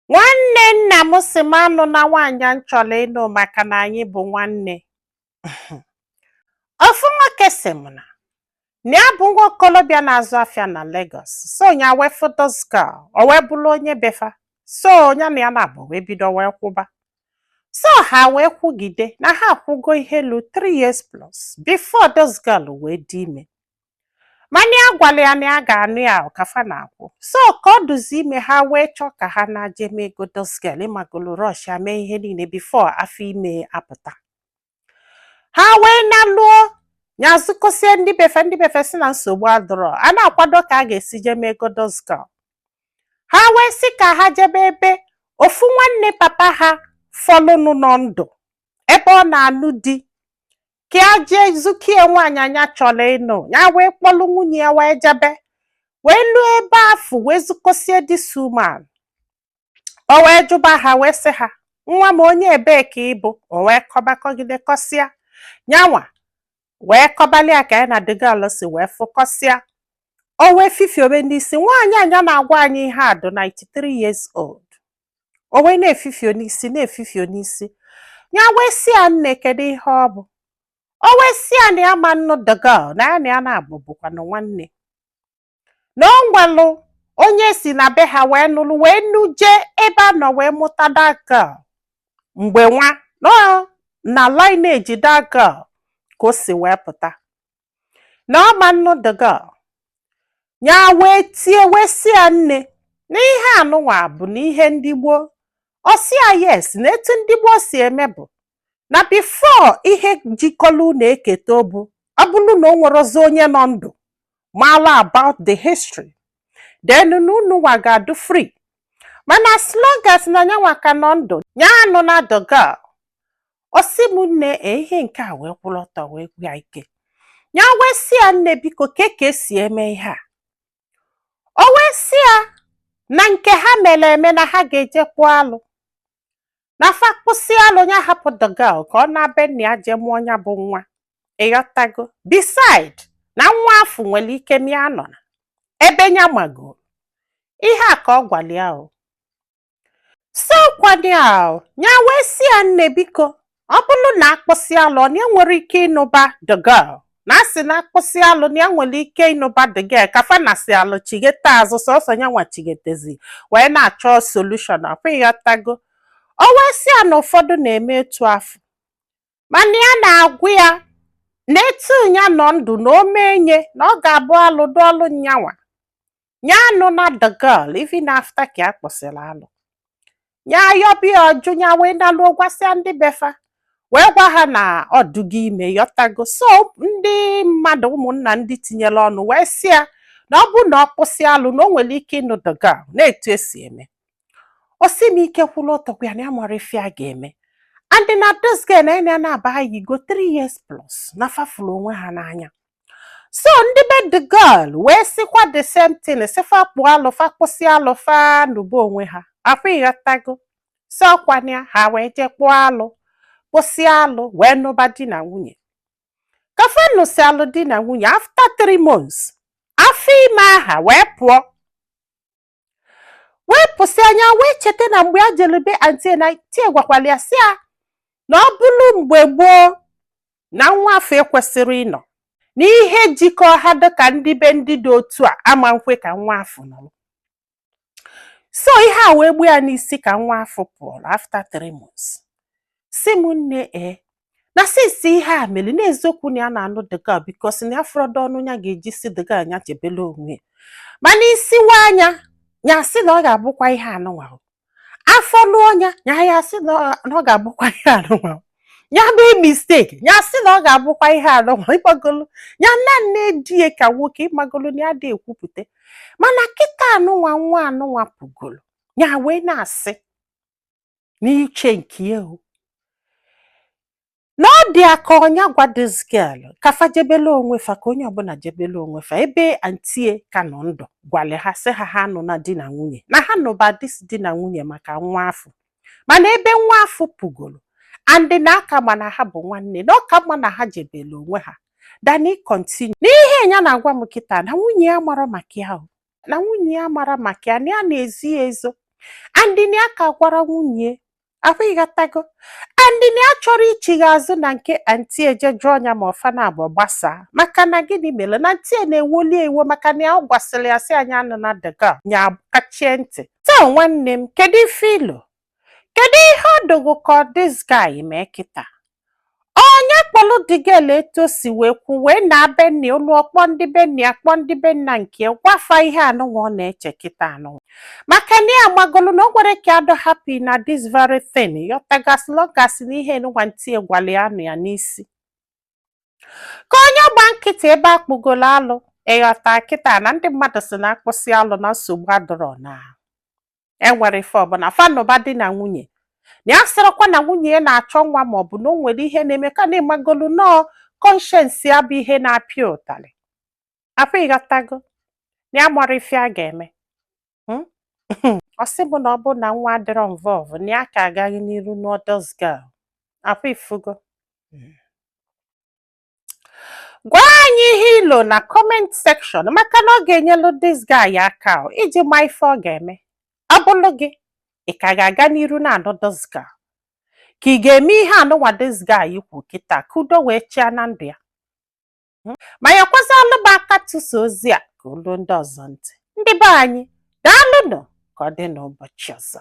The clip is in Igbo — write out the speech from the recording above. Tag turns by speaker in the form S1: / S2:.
S1: Nwanne nna m sị m anụ na nwaanyị m chọrọ ịnụ maka na anyị bụ nwanne. Ofu nwoke sị m na ya bụ nwa okolobịa na-azụ afịa na Lagos. So nya wee photos girl, o wee bụrụ onye befa. So nya na ya na-abụ wee bido wee kwụba. So ha wee kwugide na ha akwụgo ihe lu 3 years plus before those girl wee dị ime. Mana ya gwara ya na ya ga-anụ ya ọkafa na-akwụ. So ka ọ duzi ime ha wee chọọ ka ha na-aje mee ego those girl ịmagolo rush ya mee ihe niile before afọ ime apụta. Ha wee na lụọ nyazụkosie ndị befe si na nsogbu adọrọ a na-akwado ka a ga-esi je mee ego those girl. Ha wee sị ka ha jebe ebe ofu nwanne papa ha fọlụnụ nọ ndụ ebe ọ na-anụ di ka a jee zukie nwaanyị anya chọrọ ịnụ ya wee kpọlụ nwunye ya wee jebe wee lụọ ebe afụ wee zụkosie this woman. O wee jụba ha wee sị ha, nwa m onye ebee ka ị bụ? O wee kọbakọgide kọsịa nyanwa wee kọbalịa ka ya na the girl si wee fụkọsịa. O wee fifiobe n'isi nwaanyị anya na-agwa anyị ihe a dị 93 years old. O wee na-efifio n'isi ya wee si ya nne kedu ihe ọ bụ? O wee si ya na ya ma nnụ the girl na ya na ya na-abụ bụkwanụ nwanne na o nwelụ onye si na be ha wee nụlụ wee nuje ebe a nọ wee mụta that girl mgbe nwa no na lineage that girl ka o si wee pụta na ọ ma nnụ the girl. Ya wee tie wee si ya nne na ihe anụnwa bụ na ihe ndị gboo. O si ya yes na etu ndị gboo si eme bụ na before ihe jikọlụ na-eketa obu ọ bụrụ na o nwerozi onye nọ ndụ mala about the history then unu ga-adụ free. Mana as long as na nyanwa ka nọ ndụ ya anụ na the girl. O si m nne ihe nke a wee kwụrụ ọtọ wee gwa ike. Ya wee si ya nne biko ka esi eme ihe a. O wee si ya na nke ha mere eme na ha ga-eje kpụọ alụ na fa kpụsị alụ ya hapụ the girl ka ọ na-be nna ya je mụọ ya bụ nwa. Ịghọtago? Beside na nwa afọ nwere ike mịa nọ na ebe nya mago ihe a ka ọ gwara ya o. So kwado ya ya wee si ya nne biko ọ bụrụ na akpụsị alụ na ya nwere ike ịnụba the girl na asị na akpụsị alụ na ya nwere ike ịnụba the girl ka fa na si alụ chigete azụ sọsọ ya nwa chigetezi wee na-achọ solution akwa. Ịghọtago? O wee si ya na ụfọdụ na-eme etu afọ mana ya na-agwụ ya na etu ya nọ ndụ na o mee nye na ọ ga-abụ alụ dụọlụ nyanwa ya anụ na the girl even after ka a kpọsịrị alụ. Ya yọbịa ọjụ ya wee nalụọ gwasịa ndị befa wee gwa ha na ọdụgo ime. Yọtago? So ndị mmadụ ụmụnna ndị tinyere ọnụ wee si ya na ọ bụ na ọ kpụsị alụ na o nwere ike ịnụ the girl na etu esi eme. O si m ike kwụrụ ọtọ ya na ya mara ife a ga-eme. And na this girl na ya na-aba ha yigo 3 years plus na fafụrụ onwe ha n'anya. So ndị be the girl wee sikwa the same thing sifa kpụọ alụ fa kpụsị alụ fa nụba onwe ha. Akwa. Ịghọtago? So kwanya ha wee je kpụọ alụ kpụsị alụ wee nụba di na nwunye. Kafa nụsị alụ di na nwunye after 3 months afọ ime aha wee pụọ. Wee pụsị anya wee cheta na mgbe a jere be antie na tie gwakwala ya si ya na ọ bụrụ mgbe gboo na nwa afọ ekwesịrị ịnọ n'ihe jikọ ha dịka ndị be ndị dị otu a ama nkwe ka nwa afọ nọ. So ihe a wee gbuo ya n'isi ka nwa afọ pụrụ after 3 months. Si m nne na sisi ihe a mere n'eziokwu na ya na-anụ the girl because na ya fọrọdọ ọnụ ya ga-eji si the girl anya chebele onwe mana isiwa anya ya sị na ọ ga-abụkwa ihe anụnwa. Afọ lụọ ya sị na ọ ga-abụkwa ihe anụnwa. Ya mee mistake ya sị na ọ ga-abụkwa ihe anụnwa. Ịgbagolo ya nne die ka nwoke ịmagolo na ya dị ekwupụta mana kịta anụnwa nwa anụnwa pụgolo ya wee na-asị n'iche nke ya na ọ dị aka ọnya gwa this girl ka fa jebele onwe fa ka onye ọbụla jebele onwe fa ebe antie ka nọ ndụ gwale ha sị ha nọ na di na nwunye na ha nụba dis di na nwunye maka nwa afọ mana ebe nwa afọ pụgolo andị na aka mana ha bụ nwanne na ọka mma na ha jebele onwe ha dani continue n'ihe ya na-agwa m kịta na nwunye ya mara maka ya na nwunye ya mara maka ya na ya na-ezi ezo andịna ya ka gwara nwunye ahụ ịghọtago, andịna ya chọrọ ichigha azụ na nke anti eje jụọ ya ma ọfa na abụọ gbasaa maka na gịnị mere na anti na-ewoli ewo maka na ya gwasịrị ya sị anya nọ na dega nya kachie ntị. Taa nwanne m, kedu ife ilo, kedu ihe ọ dogo ka this guy mee kịta? Onye kpọlụ digel etu o si wee kwu wee na-abe nni ụlọ ọkpọ ndị be nni akpọ ndị be nna nke gwafa ihe anụnwa ọ na-eche kịta anụnwa maka na ya gbagolu na o nwere ka adọ happy na this very thing yọtagasị lọgasị na ihe nụnwa nti gwali anụ ya n'isi ka onye gba nkịtị ebe akpụgolo alụ ịghọta kịta na ndị mmadụ si na akpụsị alụ na nsogbu adọrọ na enwere ife ọbụla fanụba di na nwunye na ya sịrịkwa na nwunye ya na-achọ nwa maọbụ na o nwere ihe na-eme ka na ịmagolu nọọ kọnshensi ya bụ ihe na-apịa ụtalị afọ ịghọtago na ya mara ife a ga-eme. Ọ sị bụ na ọ bụ na nwa adịrọ involve na ya ka agaghị n'iru n'others girl afọ ifugo. Gwa anyị ihe ilo na comment section maka na ọ ga-enyelu this guy aka iji ma ife ọ ga-eme. Ọ bụrụ gị, ị ka ga-aga n'iru na this girl ka ị ga-eme ihe anụnwa this guy kwu kịta ka udo wee chịa na ndụ ya ma ya kwazalụ bụ aka tụsa ozi a ka olu ndị ọzọ ntị. Ndị be anyị daalụnụ ka ọ dị n'ụbọchị ọzọ.